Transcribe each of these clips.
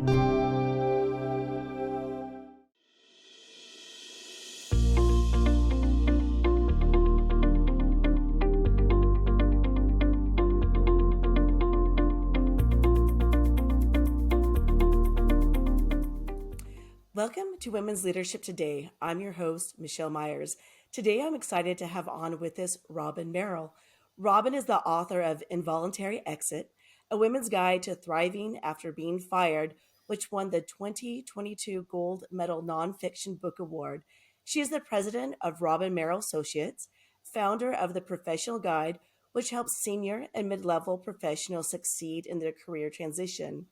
Welcome to Women's Leadership Today. I'm your host, Michelle Myers. Today, I'm excited to have on with us Robin Merle. Robin is the author of Involuntary Exit, a women's guide to thriving after being fired, which won the 2022 Gold Medal Nonfiction Book Award. She is the president of Robin Merle Associates, founder of the Professional Guide, which helps senior and mid-level professionals succeed in their career transition.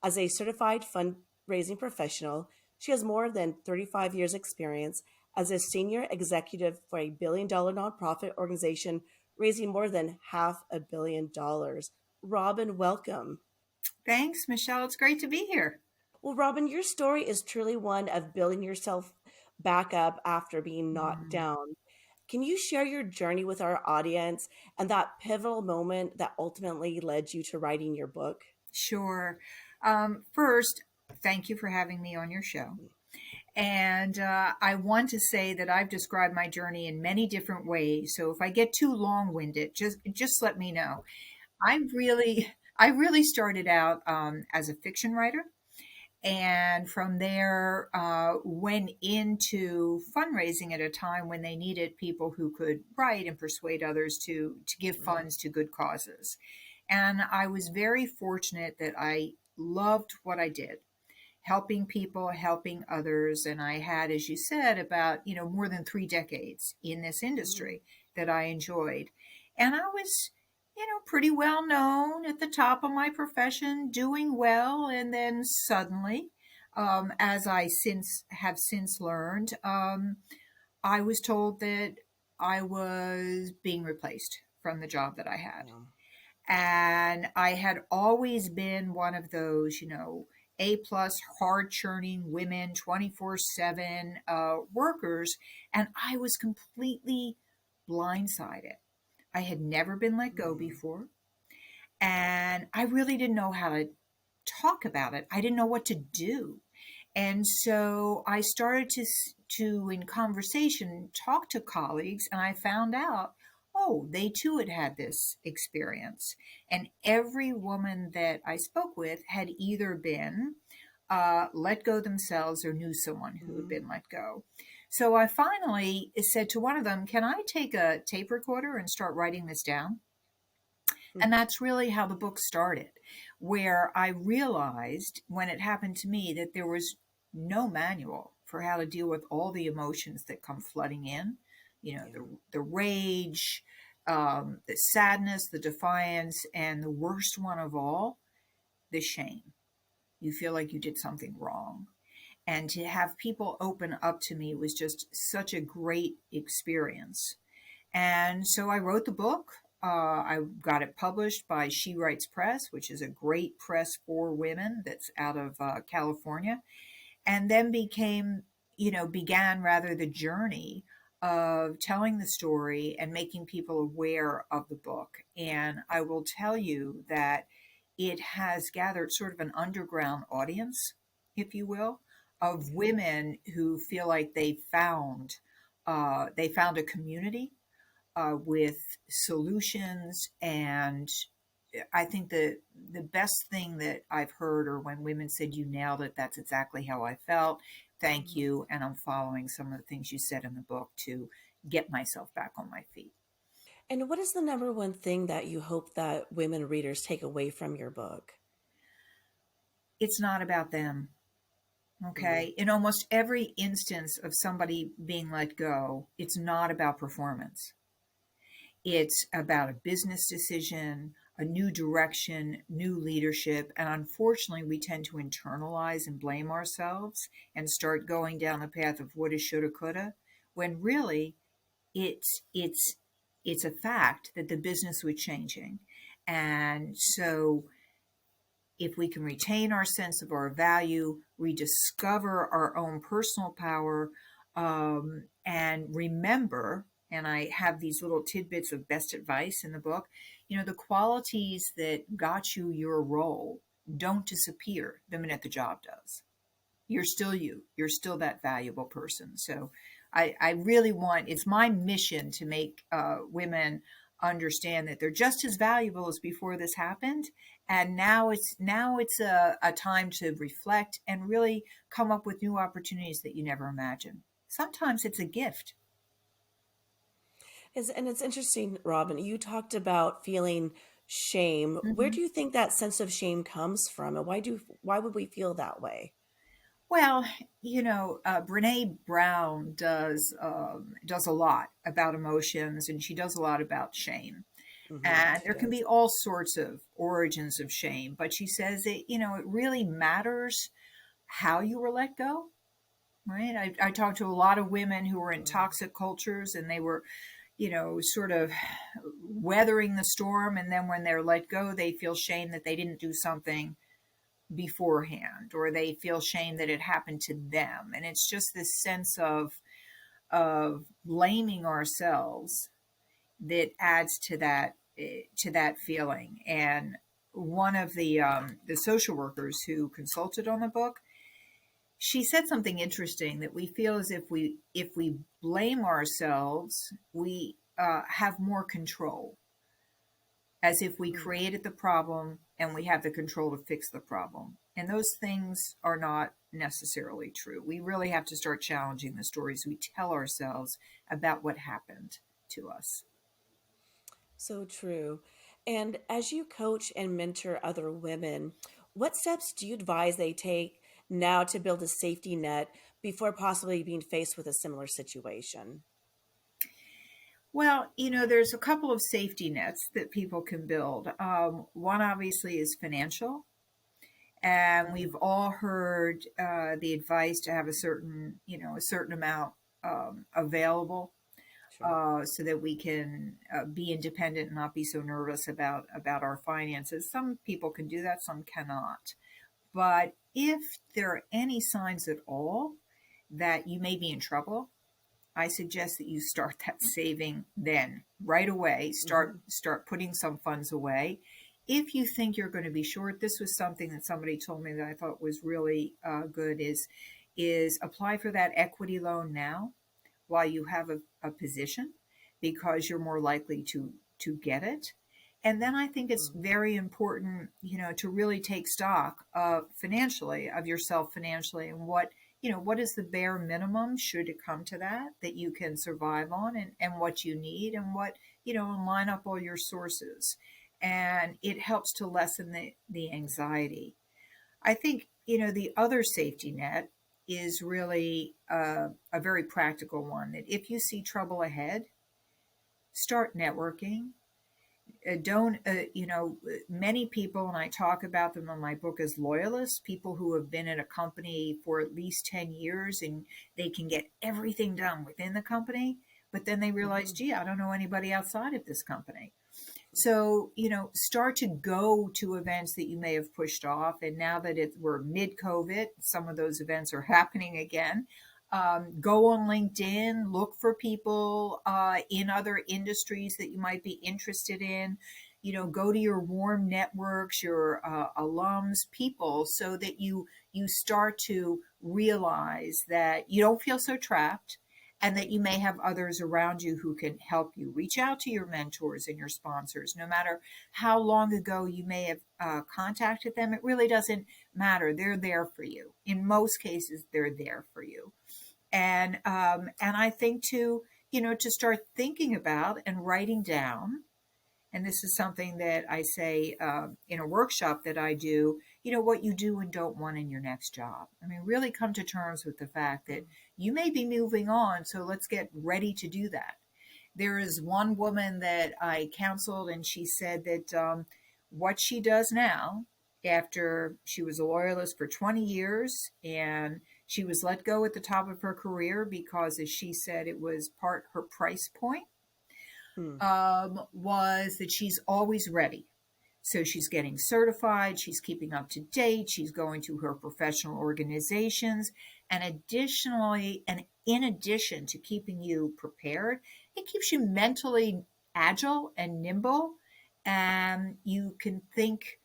As a certified fundraising professional, she has more than 35 years' experience as a senior executive for a billion-dollar nonprofit organization raising more than $500 million. Robin, welcome. Thanks, Michelle. It's great to be here. Well, Robin, your story is truly one of building yourself back up after being knocked down. Can you share your journey with our audience and that pivotal moment that ultimately led you to writing your book? Sure. First, thank you for having me on your show. And I want to say that I've described my journey in many different ways. So if I get too long-winded, just let me know. I really started out as a fiction writer, and from there went into fundraising at a time when they needed people who could write and persuade others to give funds to good causes. And I was very fortunate that I loved what I did, helping people, helping others. And I had, as you said, about, more than 3 decades in this industry that I enjoyed. And I was, pretty well known at the top of my profession, doing well. And then suddenly, as I have since learned, I was told that I was being replaced from the job that I had. And I had always been one of those, A+ hard churning women, 24/7 workers. And I was completely blindsided. I had never been let go before. And I really didn't know how to talk about it. I didn't know what to do. And so I started to in conversation, talk to colleagues, and I found out, oh, they too had this experience. And every woman that I spoke with had either been let go themselves or knew someone who had been let go. So I finally said to one of them, can I take a tape recorder and start writing this down? And that's really how the book started, where I realized when it happened to me that there was no manual for how to deal with all the emotions that come flooding in, the rage, the sadness, the defiance, and the worst one of all, the shame. You feel like you did something wrong. And to have people open up to me was just such a great experience. And so I wrote the book. I got it published by She Writes Press, which is a great press for women that's out of California. And then began rather the journey of telling the story and making people aware of the book. And I will tell you that it has gathered sort of an underground audience, if you will, of women who feel like they found a community with solutions. And I think the best thing that I've heard, or when women said, you nailed it, that's exactly how I felt. Thank you. And I'm following some of the things you said in the book to get myself back on my feet. And what is the number one thing that you hope that women readers take away from your book? It's not about them. Okay. In almost every instance of somebody being let go, it's not about performance. It's about a business decision, a new direction, new leadership. And unfortunately, we tend to internalize and blame ourselves and start going down the path of woulda, shoulda, coulda, when really it's a fact that the business was changing. And so if we can retain our sense of our value, rediscover our own personal power, and remember, and I have these little tidbits of best advice in the book, the qualities that got you your role don't disappear the minute the job does. You're still you. You're still that valuable person. So I really want, it's my mission to make women understand that they're just as valuable as before this happened. And now it's a time to reflect and really come up with new opportunities that you never imagined. Sometimes it's a gift. And it's interesting, Robin, you talked about feeling shame. Where Mhm. do you think that sense of shame comes from, and why would we feel that way? Well, Brene Brown does a lot about emotions, and she does a lot about shame. And She there can does. be all sorts of origins of shame, but she says that it really matters how you were let go. Right? I talked to a lot of women who were in Mm, toxic cultures, and they were sort of weathering the storm, and then when they're let go, they feel shame that they didn't do something beforehand, or they feel shame that it happened to them, and it's just this sense of blaming ourselves that adds to that feeling. And one of the social workers who consulted on the book, she said something interesting, that we feel as if we blame ourselves, we have more control, as if we mm. created the problem and we have the control to fix the problem. And those things are not necessarily true. We really have to start challenging the stories we tell ourselves about what happened to us. So true. And as you coach and mentor other women, what steps do you advise they take now to build a safety net before possibly being faced with a similar situation? Well, there's a couple of safety nets that people can build. One obviously is financial. And Mhm. we've all heard the advice to have a certain amount available, Sure. so that we can be independent and not be so nervous about our finances. Some people can do that, some cannot. But if there are any signs at all that you may be in trouble, I suggest that you start that saving then, right away. Start Hmm. start putting some funds away. If you think you're going to be short, this was something that somebody told me that I thought was really good. Is apply for that equity loan now while you have a position, because you're more likely to get it. And then I think it's very important, to really take stock financially of yourself financially, and what is the bare minimum, should it come to that you can survive on, and what you need, and and line up all your sources. And it helps to lessen the anxiety. I think, the other safety net is really a very practical one, that if you see trouble ahead, start networking. Don't, many people, and I talk about them in my book, as loyalists, people who have been in a company for at least 10 years, and they can get everything done within the company, but then they realize, Hmm. gee, I don't know anybody outside of this company. So, start to go to events that you may have pushed off. And now that we're mid COVID, some of those events are happening again. Go on LinkedIn, look for people in other industries that you might be interested in. Go to your warm networks, your alums, people, so that you start to realize that you don't feel so trapped, and that you may have others around you who can help you. Reach out to your mentors and your sponsors. No matter how long ago you may have contacted them, it really doesn't matter. They're there for you. In most cases, they're there for you. And I think to start thinking about and writing down, and this is something that I say in a workshop that I do, what you do and don't want in your next job. I mean, really come to terms with the fact that you may be moving on, so let's get ready to do that. There is one woman that I counseled, and she said that what she does now, after she was a loyalist for 20 years, and she was let go at the top of her career because, as she said, it was part her price point, Hmm. was that she's always ready. So she's getting certified, she's keeping up to date, she's going to her professional organizations. And additionally, and in addition to keeping you prepared, it keeps you mentally agile and nimble. And you can think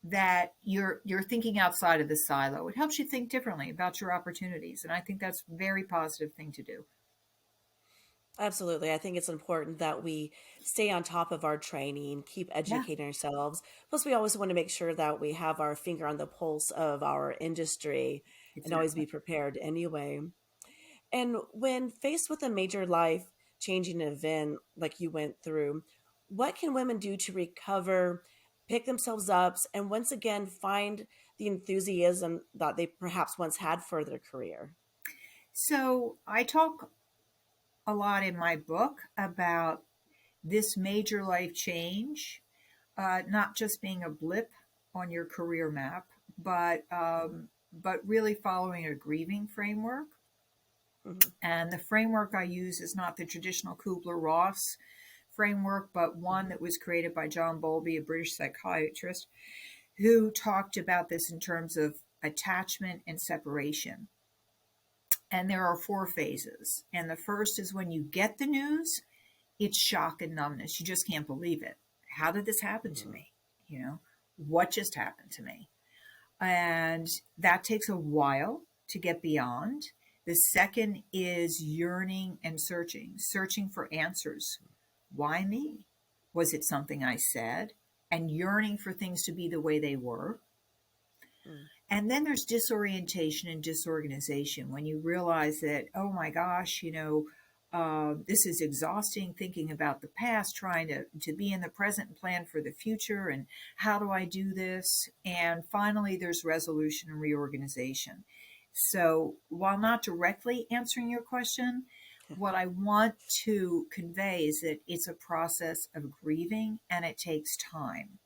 that you're thinking outside of the silo. It helps you think differently about your opportunities, and I think that's a very positive thing to do. Absolutely. I think it's important that we stay on top of our training, keep Yeah, educating ourselves. Plus, we always want to make sure that we have our finger on the pulse of our industry and always exactly. be prepared anyway. And when faced with a major life changing event like you went through, what can women do to recover, pick themselves up, and once again find the enthusiasm that they perhaps once had for their career? So I talk a lot in my book about this major life change, not just being a blip on your career map, but really following a grieving framework. Mm-hmm. And the framework I use is not the traditional Kubler-Ross framework, but one that was created by John Bowlby, a British psychiatrist, who talked about this in terms of attachment and separation. And there are four phases. And the first is when you get the news, it's shock and numbness. You just can't believe it. How did this happen to Mm-hmm. me? You know, what just happened to me? And that takes a while to get beyond. The second is yearning and searching for answers. Why me? Was it something I said? And yearning for things to be the way they were. And then there's disorientation and disorganization when you realize that, oh my gosh, this is exhausting thinking about the past, trying to be in the present and plan for the future. And how do I do this? And finally, there's resolution and reorganization. So while not directly answering your question, what I want to convey is that it's a process of grieving and it takes time.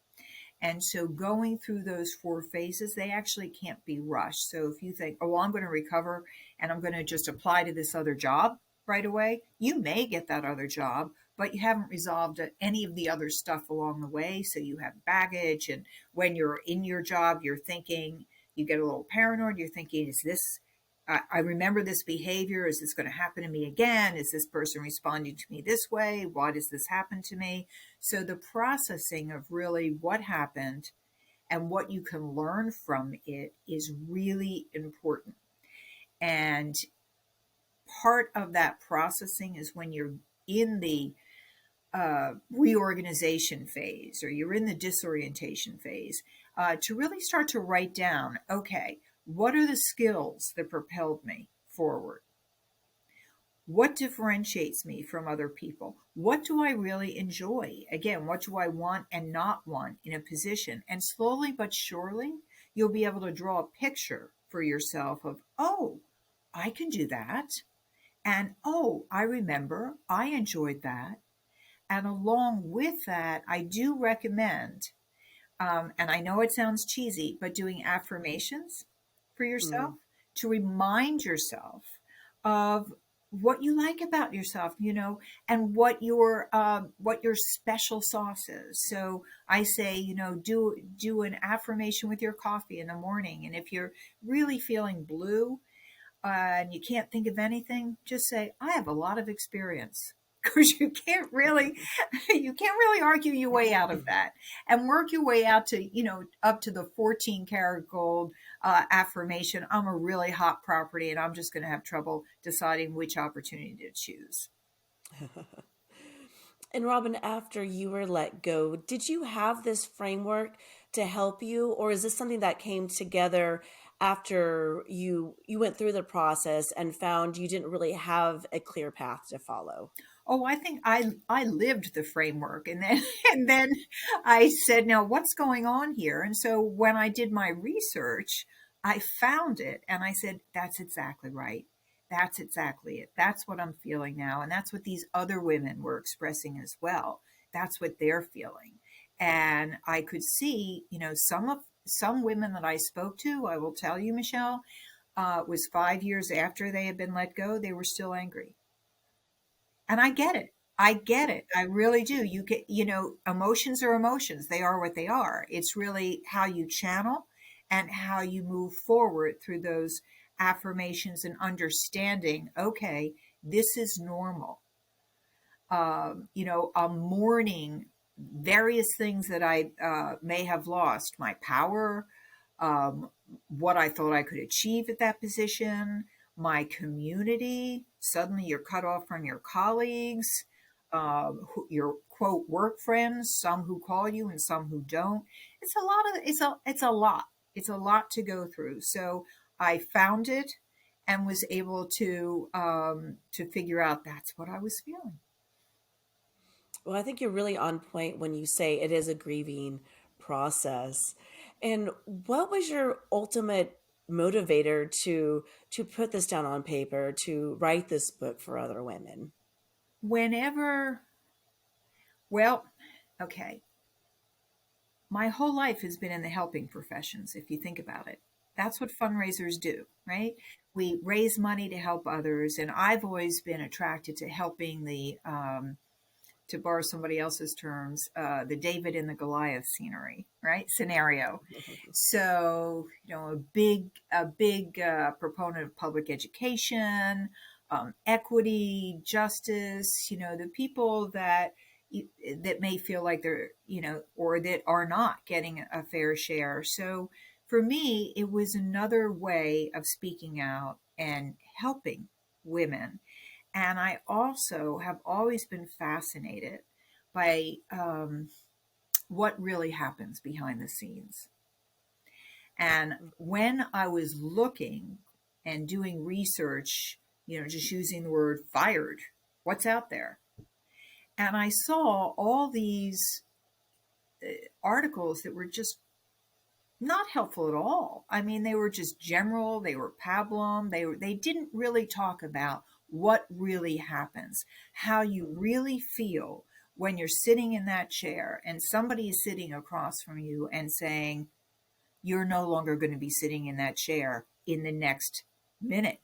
And so going through those four phases, they actually can't be rushed. So if you think, oh, well, I'm going to recover and I'm going to just apply to this other job right away, you may get that other job, but you haven't resolved any of the other stuff along the way. So you have baggage. And when you're in your job, you're thinking, you get a little paranoid. You're thinking, is this, I remember this behavior. Is this going to happen to me again? Is this person responding to me this way? Why does this happen to me? So the processing of really what happened and what you can learn from it is really important. And part of that processing is when you're in the reorganization phase or you're in the disorientation phase, to really start to write down, okay, what are the skills that propelled me forward? What differentiates me from other people? What do I really enjoy? Again, what do I want and not want in a position? And slowly but surely, you'll be able to draw a picture for yourself of, oh, I can do that. And oh, I remember I enjoyed that. And along with that, I do recommend, and I know it sounds cheesy, but doing affirmations for yourself Mm-hmm. to remind yourself of what you like about yourself, and what your special sauce is. So I say, do an affirmation with your coffee in the morning, and if you're really feeling blue, and you can't think of anything, just say, I have a lot of experience. Because you can't really argue your way out of that, and work your way out to, up to the 14 karat gold affirmation. I'm a really hot property, and I'm just going to have trouble deciding which opportunity to choose. And Robin, after you were let go, did you have this framework to help you, or is this something that came together after you went through the process and found you didn't really have a clear path to follow? Oh, I think I lived the framework, and then and then I said, now what's going on here? And so when I did my research, I found it, and I said, that's exactly right. That's exactly it. That's what I'm feeling now, and that's what these other women were expressing as well. That's what they're feeling, and I could see, some women that I spoke to. I will tell you, Michelle, it was 5 years after they had been let go, they were still angry. And I get it. I get it. I really do. You get, emotions are emotions. They are what they are. It's really how you channel and how you move forward through those affirmations and understanding, okay, this is normal. I'm mourning various things that I may have lost: my power, um, what I thought I could achieve at that position, my community. Suddenly you're cut off from your colleagues, your quote work friends, some who call you and some who don't. It's a lot to go through. So I found it and was able to figure out that's what I was feeling. Well, I think you're really on point when you say it is a grieving process. And what was your ultimate motivator to put this down on paper, to write this book for other women? Whenever, well, okay, my whole life has been in the helping professions, if you think about it. That's what fundraisers do, right? We raise money to help others, and I've always been attracted to helping to borrow somebody else's terms, the David and the Goliath scenario. So, a big proponent of public education, equity, justice. The people that may feel like they're, or that are not getting a fair share. So, for me, it was another way of speaking out and helping women. And I also have always been fascinated by what really happens behind the scenes. And when I was looking and doing research, just using the word fired, what's out there? And I saw all these articles that were just not helpful at all. I mean, they were just general, they were pablum, they didn't really talk about what really happens, how you really feel when you're sitting in that chair and somebody is sitting across from you and saying, you're no longer going to be sitting in that chair in the next minute.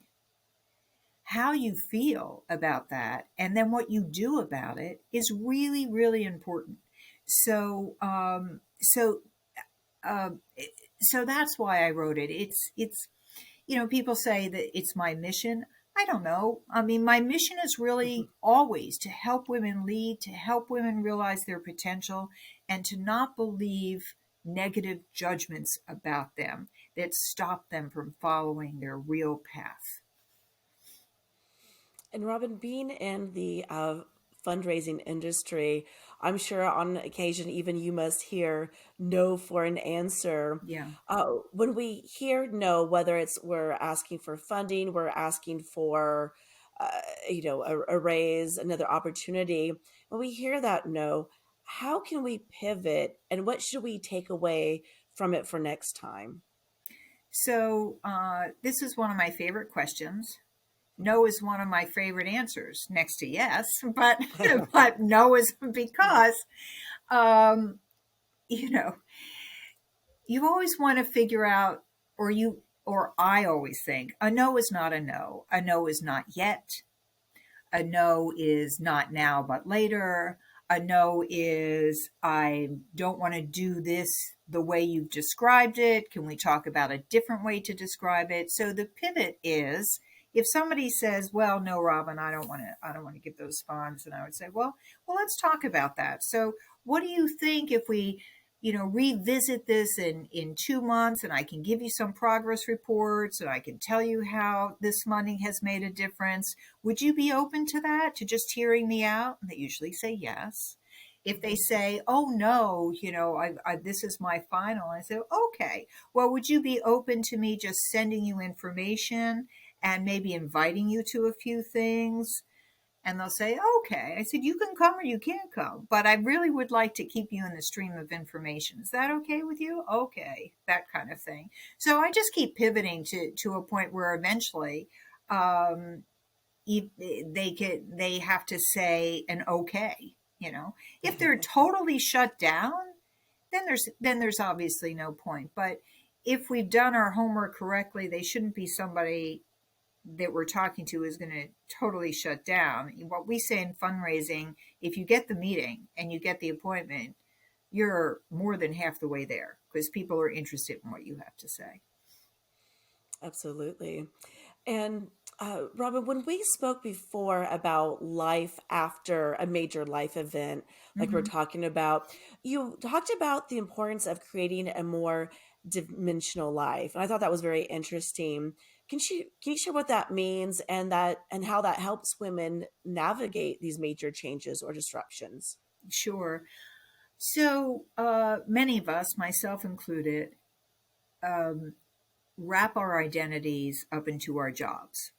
How you feel about that and then what you do about it is really, really important. So, uh, so that's why I wrote it. People say that it's my mission. I don't know. I mean, my mission is really always to help women lead, to help women realize their potential, and to not believe negative judgments about them that stop them from following their real path. And Robin, being in the fundraising industry, I'm sure on occasion even you must hear no for an answer. Yeah. When we hear no, whether it's we're asking for funding, we're asking for, a raise, another opportunity. When we hear that no, how can we pivot, and what should we take away from it for next time? So this is one of my favorite questions. No is one of my favorite answers next to yes, but but no is because um, you know you always want to figure out, or I always think a no is not a no. A no is not yet. A no is not now but later. A no is I don't want to do this the way you've described it. Can we talk about a different way to describe it? So the pivot is, if somebody says, well, no, Robin, I don't want to give those funds, and I would say, well, let's talk about that. So what do you think if we revisit this in 2 months, and I can give you some progress reports and I can tell you how this money has made a difference? Would you be open to that, to just hearing me out? And they usually say yes. If they say, oh no, this is my final, I say, okay, well, would you be open to me just sending you information and maybe inviting you to a few things? And they'll say, okay. I said, you can come or you can't come, but I really would like to keep you in the stream of information. Is that okay with you? Okay, that kind of thing. So I just keep pivoting to a point where eventually um, they have to say an okay. If they're totally shut down, then there's obviously no point. But if we've done our homework correctly, they shouldn't be somebody that we're talking to is going to totally shut down. What we say in fundraising, if you get the meeting and you get the appointment, you're more than half the way there because people are interested in what you have to say. Absolutely. And Robin, when we spoke before about life after a major life event, like we're Hmm. talking about, you talked about the importance of creating a more dimensional life, and I thought that was very interesting. Can you share what that means and how that helps women navigate these major changes or disruptions? Sure. So many of us, myself included, um, wrap our identities up into our jobs.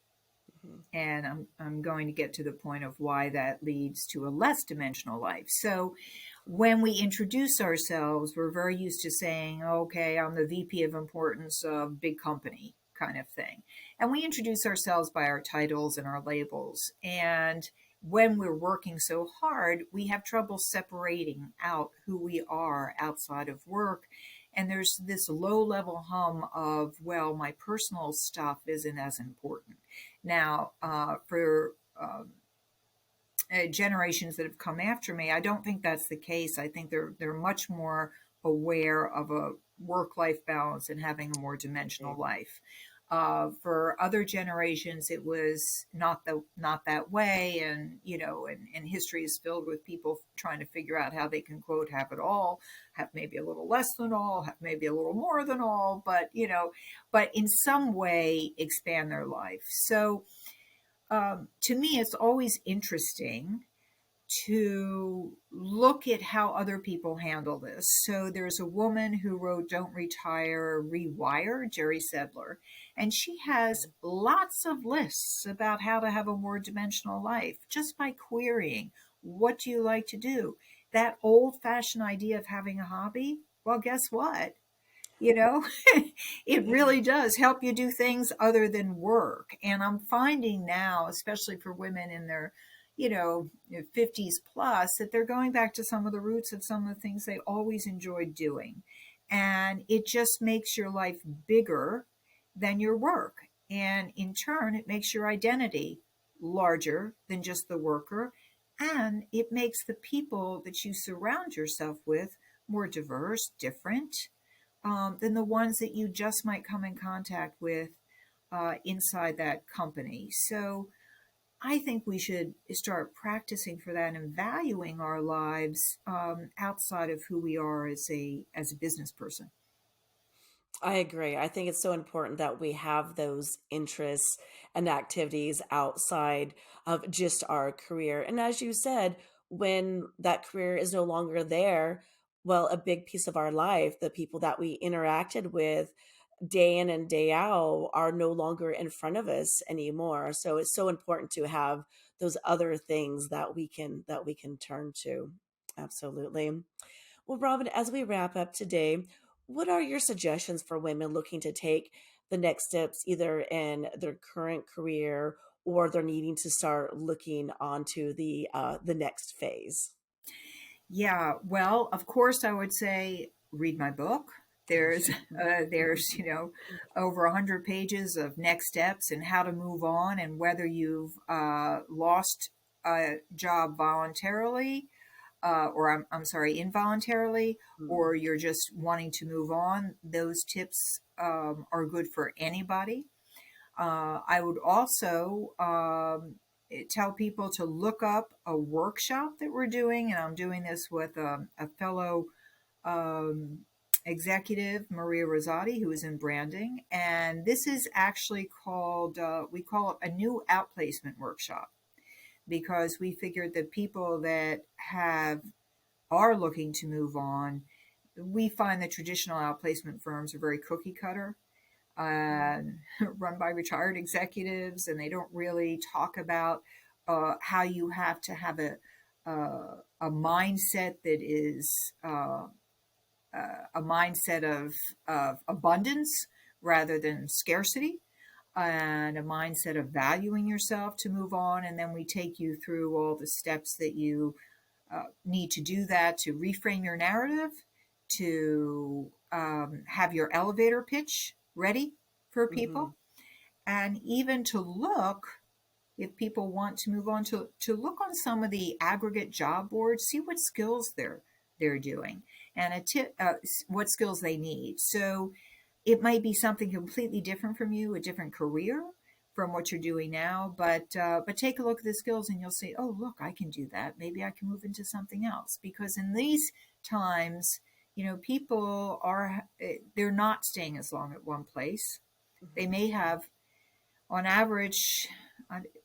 Hmm. And I'm going to get to the point of why that leads to a less dimensional life. So, when we introduce ourselves, we're very used to saying, okay, I'm the VP of importance of big company kind of thing. And we introduce ourselves by our titles and our labels. And when we're working so hard, we have trouble separating out who we are outside of work. And there's this low level hum of, well, my personal stuff isn't as important. Now, for generations that have come after me, I don't think that's the case. I think they're much more aware of a work life balance and having a more dimensional Okay. life. For other generations, it was not that way, and and history is filled with people trying to figure out how they can quote have it all, have maybe a little less than all, have maybe a little more than all, but but in some way expand their life. So to me, it's always interesting to look at how other people handle this. So there's a woman who wrote Don't Retire, Rewire, Jerry Sedler, and she has lots of lists about how to have a more dimensional life just by querying, what do you like to do? That old fashioned idea of having a hobby, well, guess what? you know it really does help you do things other than work. And I'm finding now, especially for women in their 50s plus, that they're going back to some of the roots of some of the things they always enjoyed doing, and it just makes your life bigger than your work, and in turn it makes your identity larger than just the worker, and it makes the people that you surround yourself with more diverse, different, than the ones that you just might come in contact with inside that company. So I think we should start practicing for that and valuing our lives outside of who we are as a business person. I agree. I think it's so important that we have those interests and activities outside of just our career. And as you said, when that career is no longer there, well, a big piece of our life, the people that we interacted with day in and day out are no longer in front of us anymore. So it's so important to have those other things that we can turn to. Absolutely. Well, Robin, as we wrap up today, what are your suggestions for women looking to take the next steps either in their current career or they're needing to start looking onto the next phase? Yeah, well, of course, I would say read my book. There's Sure. there's over 100 pages of next steps and how to move on, and whether you've lost a job voluntarily, or I'm sorry, involuntarily, Mhm. or you're just wanting to move on. Those tips are good for anybody. I would also tell people to look up a workshop that we're doing, and I'm doing this with a fellow um, executive, Maria Rosati, who is in branding. And this is actually called, we call it a new outplacement workshop, because we figured that people that are looking to move on, we find that traditional outplacement firms are very cookie cutter, uh, run by retired executives, and they don't really talk about how you have to have a mindset that is a mindset of abundance rather than scarcity, and a mindset of valuing yourself to move on. And then we take you through all the steps that you need to do that, to reframe your narrative, to have your elevator pitch ready for Mhm. people, and even to look, if people want to move on, to look on some of the aggregate job boards, see what skills they're doing, and a tip, what skills they need. So it might be something completely different from you, a different career, from what you're doing now, but take a look at the skills and you'll say, oh, look, I can do that. Maybe I can move into something else. Because in these times, people they're not staying as long at one place. They may have, on average,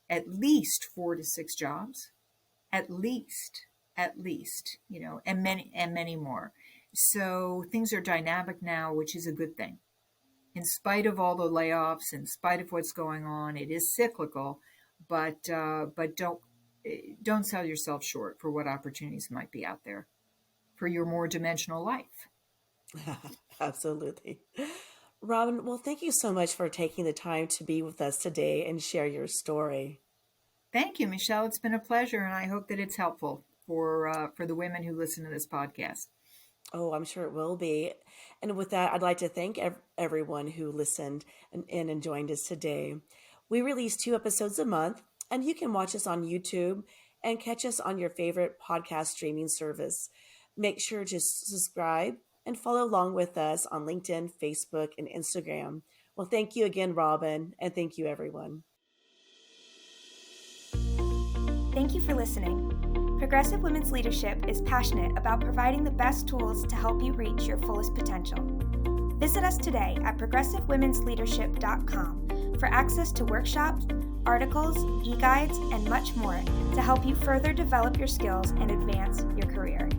at least 4 to 6 jobs, at least, and many more. So things are dynamic now, which is a good thing. In spite of all the layoffs, in spite of what's going on, it is cyclical, but don't sell yourself short for what opportunities might be out there for your more dimensional life. Absolutely. Robin, well, thank you so much for taking the time to be with us today and share your story. Thank you, Michelle. It's been a pleasure, and I hope that it's helpful for the women who listen to this podcast. Oh, I'm sure it will be. And with that, I'd like to thank everyone who listened and joined us today. We release 2 episodes a month, and you can watch us on YouTube and catch us on your favorite podcast streaming service. Make sure to subscribe and follow along with us on LinkedIn, Facebook, and Instagram. Well, thank you again, Robin, and thank you, everyone. Thank you for listening. Progressive Women's Leadership is passionate about providing the best tools to help you reach your fullest potential. Visit us today at progressivewomensleadership.com for access to workshops, articles, e-guides, and much more to help you further develop your skills and advance your career.